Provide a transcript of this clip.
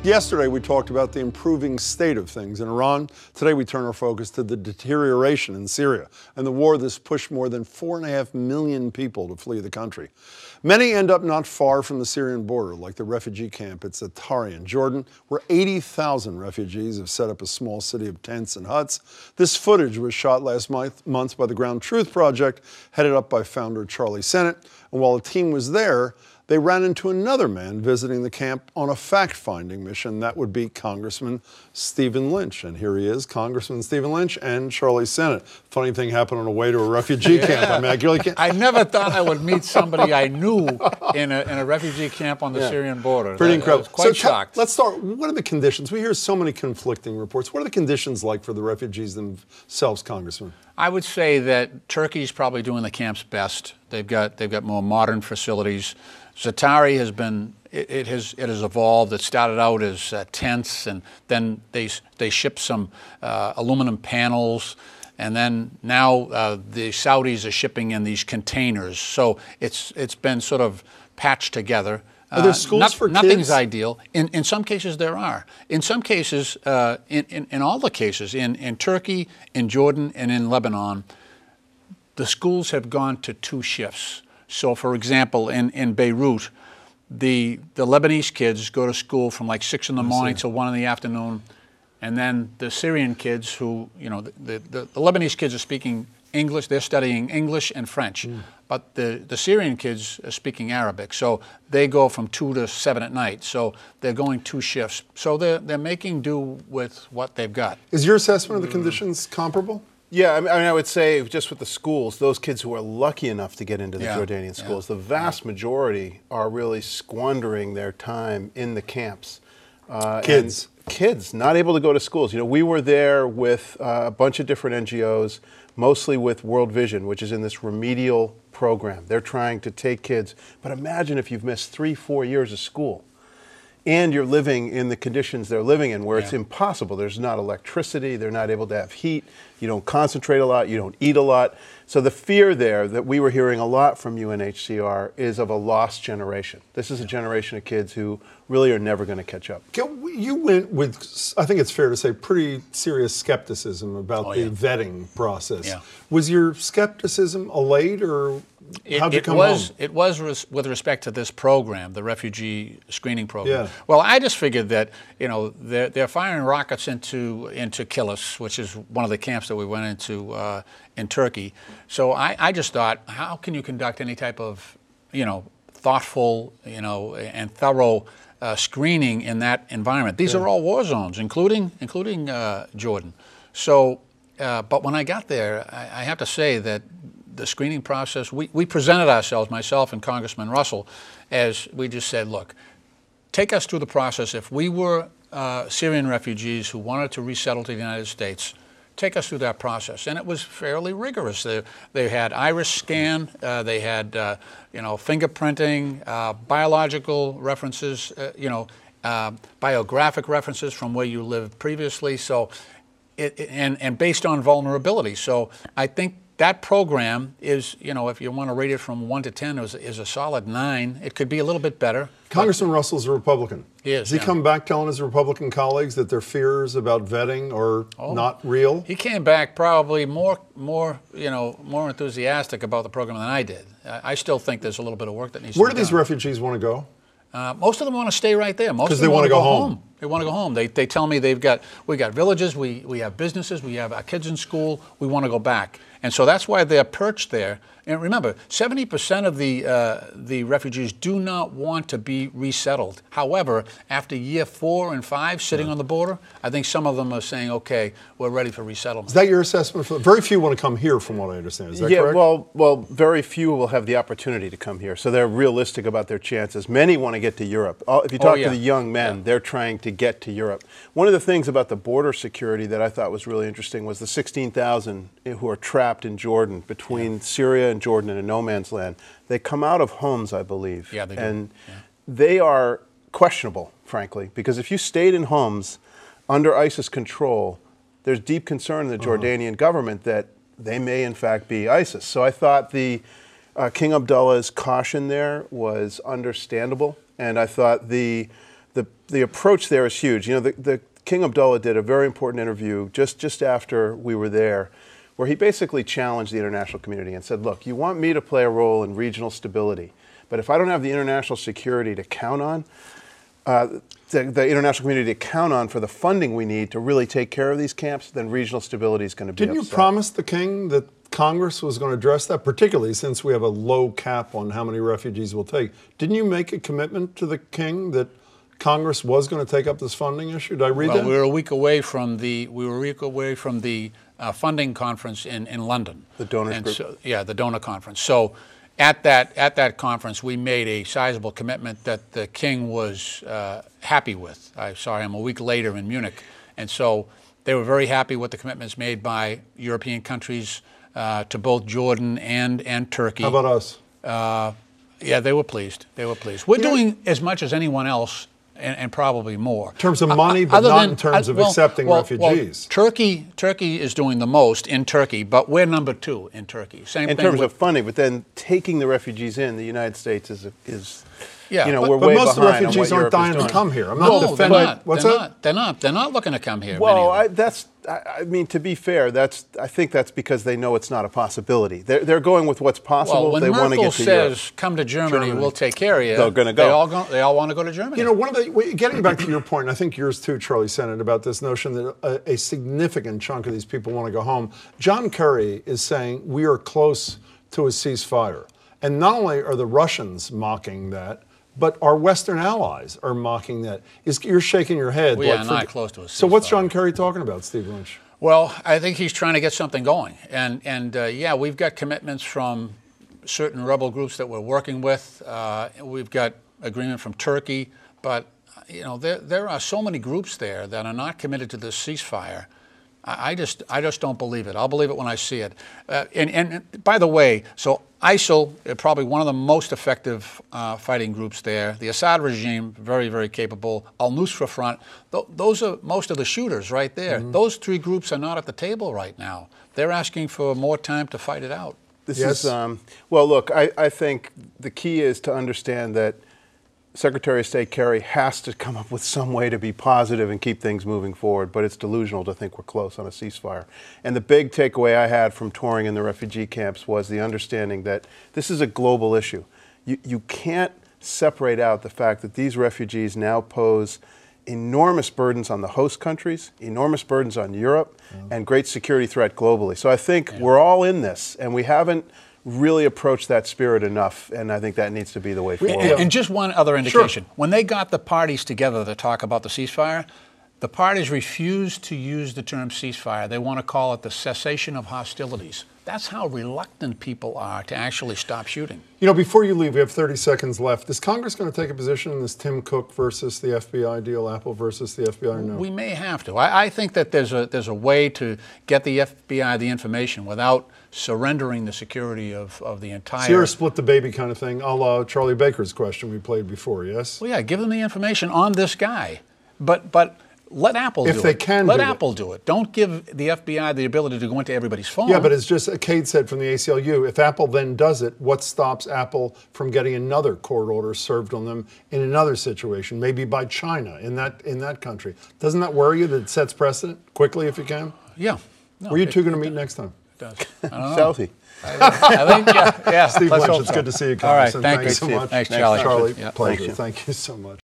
Yesterday, we talked about the improving state of things in Iran. Today, we turn our focus to the deterioration in Syria and the war that's pushed more than 4.5 million people to flee the country. Many end up not far from the Syrian border, like the refugee camp at Zaatari in Jordan, where 80,000 refugees have set up a small city of tents and huts. This footage was shot last month by the Ground Truth Project, headed up by founder Charlie Sennett. And while the team was there, they ran into another man visiting the camp on a fact-finding mission. That would be Congressman Stephen Lynch. And here he is, Congressman Stephen Lynch and Charlie Sennett. Funny thing happened on the way to a refugee camp. I mean, I really can't. I never thought I would meet somebody I knew in a refugee camp on the Syrian border. Pretty incredible. I was quite shocked. Let's start. What are the conditions? We hear so many conflicting reports. What are the conditions like for the refugees themselves, Congressman? I would say that Turkey's probably doing the camps best. They've got more modern facilities. Zaatari has been, it has evolved. It started out as tents, and then they shipped some aluminum panels, and then now the Saudis are shipping in these containers. So it's been sort of patched together. Are there schools for kids? Nothing's ideal. In some cases there are. In some cases, in all the cases, in Turkey, in Jordan, and in Lebanon, the schools have gone to 2 shifts. So, for example, in Beirut, the Lebanese kids go to school from like 6 in the morning till 1 in the afternoon, and then the Syrian kids who, you know, the Lebanese kids are speaking English, they're studying English and French, but the Syrian kids are speaking Arabic, so they go from 2 to 7 at night, so they're going 2 shifts. So they're making do with what they've got. Is your assessment of the conditions comparable? Yeah, I mean, I would say just with the schools, those kids who are lucky enough to get into the Jordanian schools, the vast majority are really squandering their time in the camps. Kids not able to go to schools. You know, we were there with a bunch of different NGOs, mostly with World Vision, which is in this remedial program. They're trying to take kids, but imagine if you've missed 3-4 years of school. And you're living in the conditions they're living in where it's impossible. There's not electricity. They're not able to have heat. You don't concentrate a lot. You don't eat a lot. So the fear there that we were hearing a lot from UNHCR is of a lost generation. This is a generation of kids who really are never going to catch up. You went with, I think it's fair to say, pretty serious skepticism about the vetting process. Yeah. Was your skepticism allayed, or how'd you come home? It was with respect to this program, the refugee screening program. Yeah. Well, I just figured that, you know, they're firing rockets into Kilis, which is one of the camps that we went into in Turkey. So I just thought, how can you conduct any type of, you know, thoughtful, you know, and thorough screening in that environment? These are all war zones, including Jordan. So, but when I got there, I have to say that the screening process, we presented ourselves, myself and Congressman Russell, as we just said, look, take us through the process. If we were Syrian refugees who wanted to resettle to the United States, take us through that process. And it was fairly rigorous. They had iris scan, they had you know, fingerprinting, biological references, you know, biographic references from where you lived previously. So, and based on vulnerability. So I think that program is, you know, if you want to rate it from 1 to 10, is a solid 9. It could be a little bit better. Congressman Russell's a Republican. He is. Does he come back telling his Republican colleagues that their fears about vetting are not real? He came back probably more enthusiastic about the program than I did. I still think there's a little bit of work that needs to be done. Where do these refugees want to go? Most of them want to stay right there. Most of them they want to go home. They want to go home. They tell me we got villages, we have businesses, we have our kids in school, we want to go back. And so that's why they're perched there. And remember, 70% of the refugees do not want to be resettled. However, after year 4 and 5 sitting on the border, I think some of them are saying, okay, we're ready for resettlement. Is that your assessment? Very few want to come here, from what I understand. Is that correct? Well, very few will have the opportunity to come here. So they're realistic about their chances. Many want to get to Europe. If you talk to the young men, they're trying to get to Europe. One of the things about the border security that I thought was really interesting was the 16,000 who are trapped in Jordan between Syria and Jordan in a no man's land. They come out of homes, I believe. Yeah, they do. And they are questionable, frankly, because if you stayed in homes under ISIS control, there's deep concern in the Jordanian government that they may in fact be ISIS. So I thought the King Abdullah's caution there was understandable, and I thought the the approach there is huge. You know, the King Abdullah did a very important interview just after we were there, where he basically challenged the international community and said, look, you want me to play a role in regional stability, but if I don't have the international security to count on, the international community to count on for the funding we need to really take care of these camps, then regional stability is going to be Didn't upset. you promise the king that Congress was going to address that, particularly since we have a low cap on how many refugees we'll take? Didn't you make a commitment to the king that Congress was going to take up this funding issue? Did I read that? We were a week away from the funding conference in London. The donor group. So, yeah, the donor conference. So at that conference, we made a sizable commitment that the king was happy with. I saw him a week later in Munich, and so they were very happy with the commitments made by European countries to both Jordan and Turkey. How about us? Yeah, they were pleased. They were pleased. We're doing as much as anyone else, and probably more. In terms of money, but not in terms of accepting refugees. Turkey is doing the most in Turkey, but we're number 2 in Turkey. Same in thing terms of funding, but then taking the refugees in, the United States is yeah, you know, but we're way most of the behind on refugees what aren't Europe is dying to doing. come here. I'm no, not defending. they're not. What's they're that? not. They're not looking to come here. Well, many of them. I mean, to be fair, I think that's because they know it's not a possibility. They're going with what's possible. Well, when they want to Merkel get to Europe. says, "Come to Germany, we'll take care of you," They're gonna go. They all want to go to Germany. You know, getting back to your point, and I think yours too, Charlie Sennett, about this notion that a significant chunk of these people want to go home. John Kerry is saying we are close to a ceasefire. And not only are the Russians mocking that, but our Western allies are mocking that. You're shaking your head. We are not close to a ceasefire. So what's John Kerry talking about, Steve Lynch? Well, I think he's trying to get something going. And yeah, we've got commitments from certain rebel groups that we're working with. We've got agreement from Turkey. But, you know, there are so many groups there that are not committed to this ceasefire. I just don't believe it. I'll believe it when I see it. And by the way, so ISIL, probably one of the most effective fighting groups there. The Assad regime, very, very capable. Al-Nusra Front, those are most of the shooters right there. Mm-hmm. Those 3 groups are not at the table right now. They're asking for more time to fight it out. This is, well, look, I think the key is to understand that Secretary of State Kerry has to come up with some way to be positive and keep things moving forward, but it's delusional to think we're close on a ceasefire. And the big takeaway I had from touring in the refugee camps was the understanding that this is a global issue. You can't separate out the fact that these refugees now pose enormous burdens on the host countries, enormous burdens on Europe, and great security threat globally. So I think we're all in this, and we haven't really approach that spirit enough, and I think that needs to be the way forward. And just one other indication. Sure. When they got the parties together to talk about the ceasefire, the parties refused to use the term ceasefire. They want to call it the cessation of hostilities. That's how reluctant people are to actually stop shooting. You know, before you leave, we have 30 seconds left. Is Congress going to take a position in this Tim Cook versus the FBI deal, Apple versus the FBI, or no? We may have to. I think that there's a way to get the FBI the information without surrendering the security of the entire... So you're a split the baby kind of thing, a la Charlie Baker's question we played before, yes? Well, yeah, give them the information on this guy. But let Apple do it. If they can let do Apple do it. Don't give the FBI the ability to go into everybody's phone. Yeah, but it's just, Cade said from the ACLU, if Apple then does it, what stops Apple from getting another court order served on them in another situation, maybe by China in that country? Doesn't that worry you that it sets precedent quickly if you can? Yeah. No, Were you two going to meet next time? It does. I don't know. Selfie. I think, yeah. Steve Lynch, it's good to see you, Congressman. All right, thank you so much. Thanks, Charlie. Charlie, Yeah. pleasure. Thank you so much.